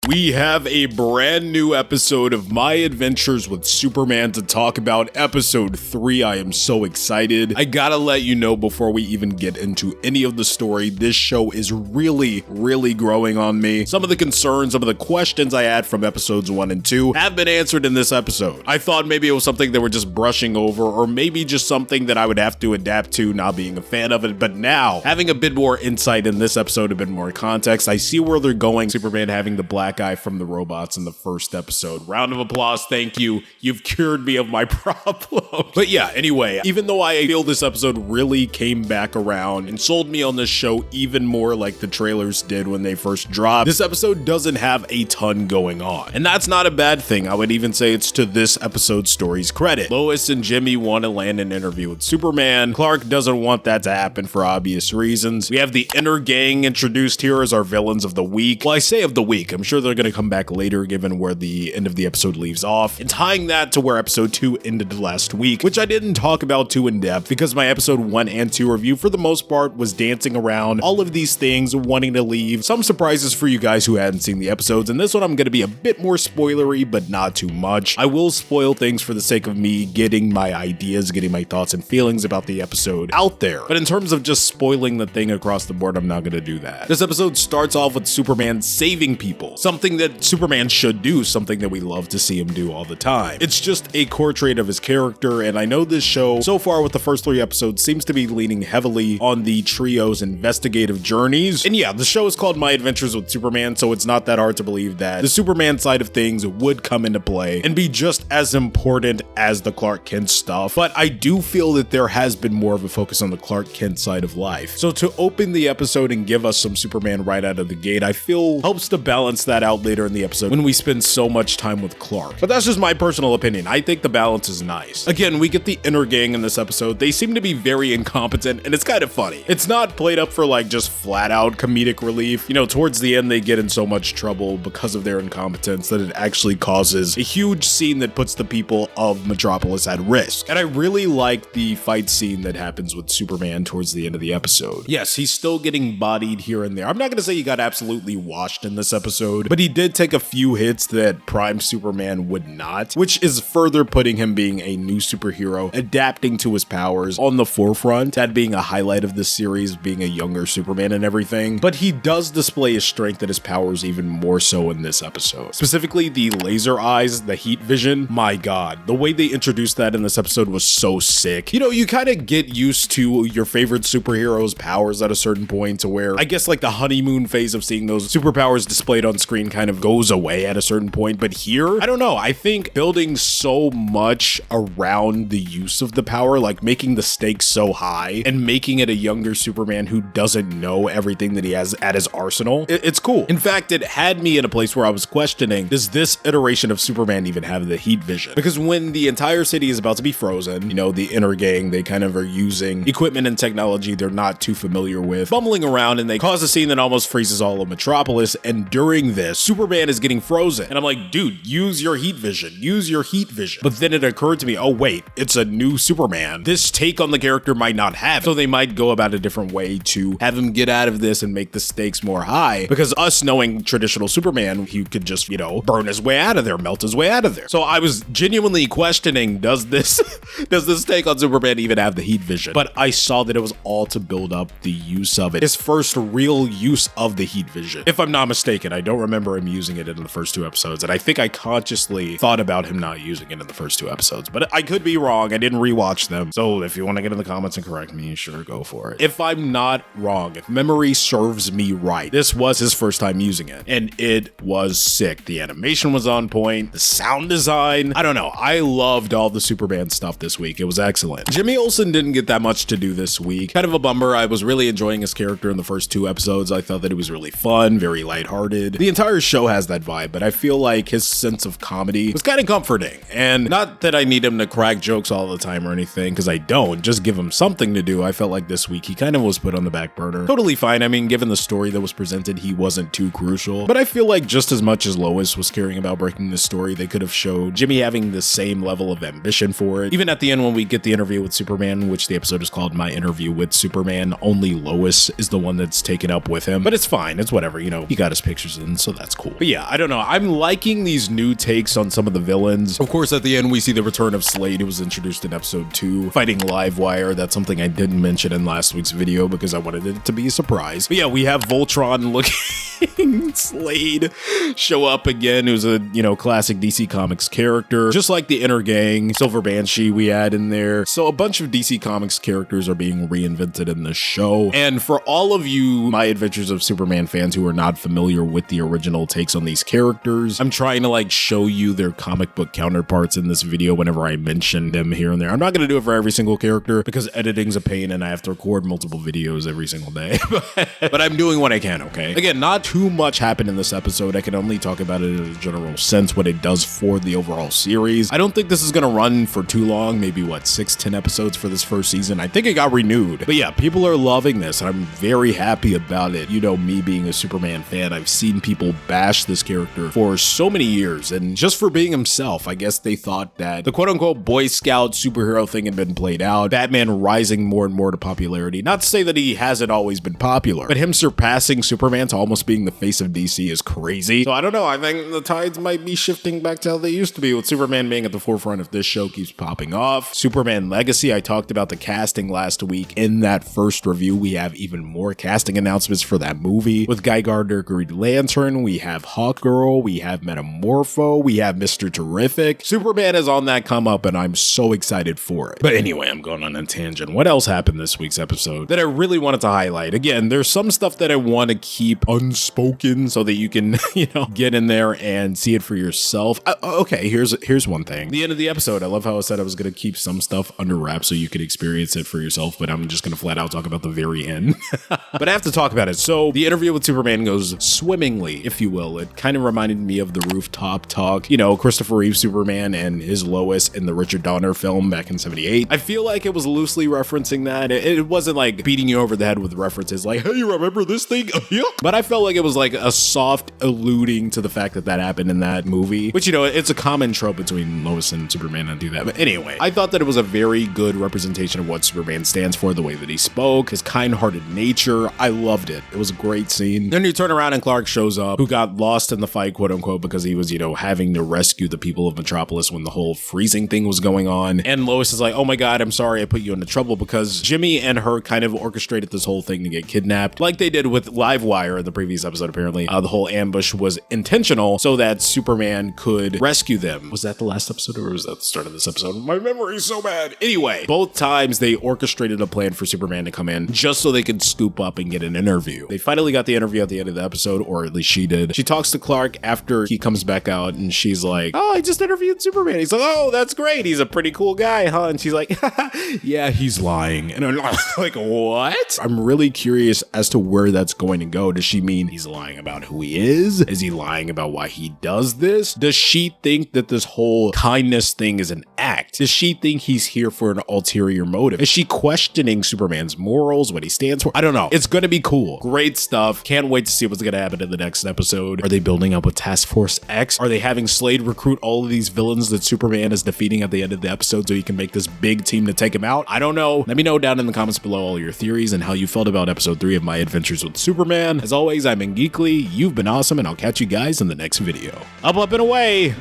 We have a brand new episode of My Adventures with Superman to talk about, episode 3. I am so excited. I gotta let you know before we even get into any of the story, this show is really growing on me. Some of the concerns, some of the questions I had from episodes 1 and 2 have been answered in this episode. I thought maybe it was something they were just brushing over, or maybe just something that I would have to adapt to, not being a fan of it, but now, having a bit more insight in this episode, a bit more context, I see where they're going. Superman having the black guy from the robots in the first episode. Round of applause, thank you. You've cured me of my problem. But yeah, anyway, even though I feel this episode really came back around and sold me on this show even more like the trailers did when they first dropped, this episode doesn't have a ton going on. And that's not a bad thing. I would even say it's to this episode's story's credit. Lois and Jimmy want to land an interview with Superman. Clark doesn't want that to happen for obvious reasons. We have the inner gang introduced here as our villains of the week. Well, I say of the week. I'm sure they're going to come back later given where the end of the episode leaves off, and tying that to where episode 2 ended last week, which I didn't talk about too in depth because my episode 1 and 2 review for the most part was dancing around all of these things, wanting to leave some surprises for you guys who hadn't seen the episodes, and this one I'm going to be a bit more spoilery, but not too much. I will spoil things for the sake of me getting my ideas, getting my thoughts and feelings about the episode out there, but in terms of just spoiling the thing across the board, I'm not going to do that. This episode starts off with Superman saving people, something that Superman should do, something that we love to see him do all the time. It's just a core trait of his character, and I know this show, so far with the first 3 episodes, seems to be leaning heavily on the trio's investigative journeys. And yeah, the show is called My Adventures with Superman, so it's not that hard to believe that the Superman side of things would come into play and be just as important as the Clark Kent stuff. But I do feel that there has been more of a focus on the Clark Kent side of life. So to open the episode and give us some Superman right out of the gate, I feel helps to balance that out later in the episode when we spend so much time with Clark. But that's just my personal opinion. I think the balance is nice. Again, we get the inner gang in this episode. They seem to be very incompetent, and it's kind of funny. It's not played up for like just flat out comedic relief. You know, towards the end, they get in so much trouble because of their incompetence that it actually causes a huge scene that puts the people of Metropolis at risk. And I really like the fight scene that happens with Superman towards the end of the episode. Yes, he's still getting bodied here and there. I'm not going to say he got absolutely washed in this episode, but he did take a few hits that Prime Superman would not, which is further putting him being a new superhero, adapting to his powers on the forefront, that being a highlight of this series, being a younger Superman and everything. But he does display his strength and his powers even more so in this episode. Specifically, the laser eyes, the heat vision. My God, the way they introduced that in this episode was so sick. You know, you kind of get used to your favorite superhero's powers at a certain point to where I guess like the honeymoon phase of seeing those superpowers displayed on screen kind of goes away at a certain point. But here, I don't know, I think building so much around the use of the power, like making the stakes so high and making it a younger Superman who doesn't know everything that he has at his arsenal, it's cool. In fact, it had me in a place where I was questioning, does this iteration of Superman even have the heat vision? Because when the entire city is about to be frozen, you know, the inner gang, they kind of are using equipment and technology they're not too familiar with, bumbling around, and they cause a scene that almost freezes all of Metropolis. And during this, Superman is getting frozen. And I'm like, dude, use your heat vision. Use your heat vision. But then it occurred to me, oh wait, it's a new Superman. This take on the character might not have it. So they might go about a different way to have him get out of this and make the stakes more high. Because us knowing traditional Superman, he could just, you know, burn his way out of there, melt his way out of there. So I was genuinely questioning, does this take on Superman even have the heat vision? But I saw that it was all to build up the use of it. His first real use of the heat vision. If I'm not mistaken, I don't remember him using it in the first 2 episodes, and I think I consciously thought about him not using it in the first 2 episodes, but I could be wrong. I didn't rewatch them. So if you want to get in the comments and correct me, sure, go for it. If I'm not wrong, if memory serves me right, this was his first time using it, and it was sick. The animation was on point, the sound design, I don't know. I loved all the Superman stuff this week. It was excellent. Jimmy Olsen didn't get that much to do this week. Kind of a bummer. I was really enjoying his character in the first 2 episodes. I thought that it was really fun, very lighthearted. The entire show has that vibe, but I feel like his sense of comedy was kind of comforting. And not that I need him to crack jokes all the time or anything, because I don't. Just give him something to do. I felt like this week he kind of was put on the back burner. Totally fine. I mean, given the story that was presented, he wasn't too crucial. But I feel like just as much as Lois was caring about breaking the story, they could have showed Jimmy having the same level of ambition for it. Even at the end when we get the interview with Superman, which the episode is called My Interview with Superman, only Lois is the one that's taken up with him. But it's fine. It's whatever, you know, he got his pictures in, so that's cool. But yeah, I don't know. I'm liking these new takes on some of the villains. Of course, at the end, we see the return of Slade, who was introduced in episode 2, fighting Livewire. That's something I didn't mention in last week's video because I wanted it to be a surprise. But yeah, we have Voltron looking Slade show up again, who's a, classic DC Comics character, just like the Inner Gang, Silver Banshee we had in there. So a bunch of DC Comics characters are being reinvented in the show. And for all of you My Adventures of Superman fans who are not familiar with the original takes on these characters, I'm trying to show you their comic book counterparts in this video whenever I mention them here and there. I'm not going to do it for every single character because editing's a pain and I have to record multiple videos every single day. But I'm doing what I can, okay? Again, not too much happened in this episode. I can only talk about it in a general sense, what it does for the overall series. I don't think this is going to run for too long, maybe 6-10 episodes for this first season. I think it got renewed. But yeah, people are loving this. I'm very happy about it. Me being a Superman fan, I've seen people bash this character for so many years, and just for being himself. I guess they thought that the quote-unquote Boy Scout superhero thing had been played out, Batman rising more and more to popularity. Not to say that he hasn't always been popular, but him surpassing Superman to almost being the face of DC is crazy. So I don't know, I think the tides might be shifting back to how they used to be, with Superman being at the forefront if this show keeps popping off. Superman Legacy, I talked about the casting last week. In that first review, we have even more casting announcements for that movie. With Guy Gardner, Green Lantern, we have Hawkgirl, we have Metamorpho, we have Mr. Terrific. Superman is on that come up and I'm so excited for it. But anyway, I'm going on a tangent. What else happened this week's episode that I really wanted to highlight? Again, there's some stuff that I want to keep unspoken so that you can, get in there and see it for yourself. Okay, here's one thing. The end of the episode, I love how I said I was going to keep some stuff under wraps so you could experience it for yourself, but I'm just going to flat out talk about the very end. But I have to talk about it. So the interview with Superman goes swimmingly, if you will. It kind of reminded me of the rooftop talk, Christopher Reeve Superman and his Lois in the Richard Donner film back in '78. I feel like it was loosely referencing that. It wasn't beating you over the head with references hey, you remember this thing? But I felt like it was a soft alluding to the fact that happened in that movie, which, it's a common trope between Lois and Superman to do that. But anyway, I thought that it was a very good representation of what Superman stands for, the way that he spoke, his kind-hearted nature. I loved it. It was a great scene. Then you turn around and Clark shows up, who got lost in the fight, quote unquote, because he was, having to rescue the people of Metropolis when the whole freezing thing was going on. And Lois is like, oh my God, I'm sorry I put you into trouble, because Jimmy and her kind of orchestrated this whole thing to get kidnapped, like they did with Livewire in the previous episode, apparently. The whole ambush was intentional so that Superman could rescue them. Was that the last episode or was that the start of this episode? My memory's so bad. Anyway, both times they orchestrated a plan for Superman to come in just so they could scoop up and get an interview. They finally got the interview at the end of the episode, or at least she did. She talks to Clark after he comes back out and she's like, oh, I just interviewed Superman. He's like, oh, that's great. He's a pretty cool guy, huh? And she's like, yeah, he's lying. And I'm like, what? I'm really curious as to where that's going to go. Does she mean he's lying about who he is? Is he lying about why he does this? Does she think that this whole kindness thing is an act? Does she think he's here for an ulterior motive? Is she questioning Superman's morals, what he stands for? I don't know. It's going to be cool. Great stuff. Can't wait to see what's going to happen in the next episode. Are they building up with Task Force X? Are they having Slade recruit all of these villains that Superman is defeating at the end of the episode so he can make this big team to take him out? I don't know. Let me know down in the comments below all your theories and how you felt about episode 3 of My Adventures with Superman. As always, I'm in Geekily. You've been awesome, and I'll catch you guys in the next video. Up, and away!